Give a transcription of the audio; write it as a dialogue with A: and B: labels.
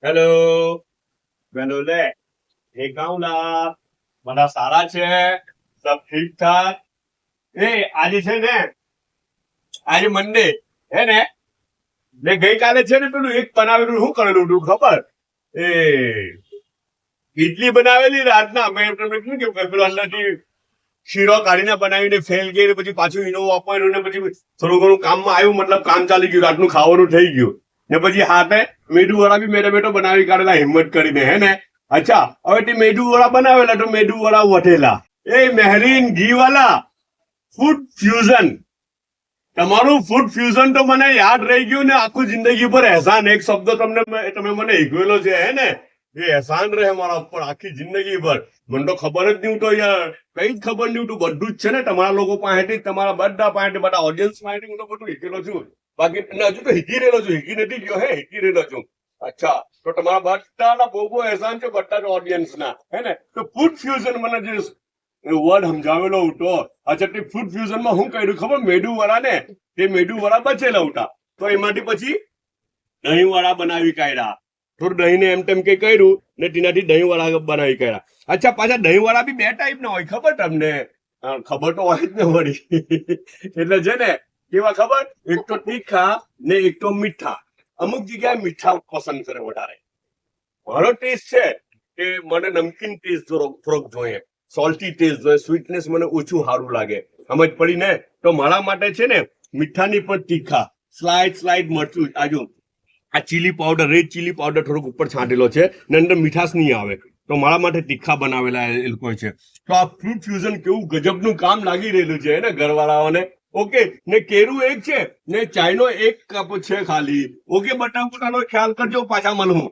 A: hello બેનો લે લા બધા સારા છે સબ ઠીક ઠાક આજે છે ને આજે મંડે હે ને ગઈકાલે છે ને પેલું એક બનાવેલું શું કરેલું હતું ખબર એ ઈડલી બનાવેલી રાતના મેં તમને શું કેવું કે પેલું અંદરથી શીરો કાઢીને બનાવીને ફેલ ગઈ પછી પાછું ઈનો વાપર્યું ને પછી થોડું ઘણું કામમાં આવ્યું મતલબ કામ ચાલી ગયું રાતનું ખાવાનું થઈ ગયું ને પછી હાથે મેદુ વડા બી મેરે બેટો બનાવી કાઢેલા હિંમત કરીને હે ને અચ્છા હવે તે મેદુ વડા બનાવેલા તો મેદુ વડા વઠેલા મહેરીન ઘી વાલા ફૂડ ફ્યુઝન તમારું ફૂડ ફ્યુઝન તો મને યાદ રહી ગયું ને આખું જિંદગી પર એહસાન એક શબ્દ તમે મને શીખવેલો છે હે ને એ એહસાન રહે મારા ઉપર આખી જિંદગી પર મને તો ખબર જ નહીં તો યાર કઈ જ ખબર નહીં તું બધું જ છે ને તમારા લોકો પાસેથી તમારા બધા ઓડિયન્સ પાસેથી હું તો બધું શીખેલો છું બાકી હજુ તો શીખી રહેલો છું શીખી નથી ગયો શીખી રહેલો છું અચ્છા તો તમારા બધાના બહુ બહુ એહસાન છે બધા ઓડિયન્સ ના હે ને તો ફૂડ ફ્યુઝન મને જે વર્ડ સમજાવેલો હતો અચ્છા તે ફૂડ ફ્યુઝન માં હું કર્યું ખબર મેદુ વડા ને તે મેદુ વડા બચેલા હતા તો એમાંથી પછી દહીં વડા બનાવી કાઢ્યા થોડું દહીં ને એમ તેમ કઈ કર્યું ને તેનાથી દહીં વડા બનાવી કાઢ્યા અચ્છા પાછા દહીં વડા બી બે ટાઈપ ના હોય ખબર તમને ખબર તો હોય જ ને વળી એટલે છે ને કેવા ખબર એક તો તીખા ને એક તો મીઠા અમુક જગ્યાએ મીઠા પસંદ કરે વધારે મારો ટેસ્ટ છે કે મને નમકીન ટેસ્ટ થોડોક જોઈએ સોલ્ટી ટેસ્ટ જોઈએ સ્વીટનેસ મને ઓછું સારું લાગે સમજ પડી ને તો મારા માટે છે ને મીઠાની પણ તીખા સ્લાઇડ મરચું આજુ આ chilli powder red chilli powder થોડોક ઉપર છાંટેલો છે ને અંદર મીઠાશ નહીં આવે તો મારા માટે તીખા બનાવેલા એ લોકો છે તો આ ફ્રૂટ ફ્યુઝન કેવું ગજબનું કામ લાગી રહેલું છે ને ઘરવાળાઓને ઓકે ને કેરું એક છે ને ચાયનો એક કપ છે ખાલી ઓકે બટા ખ્યાલ કરજો પાછા મળું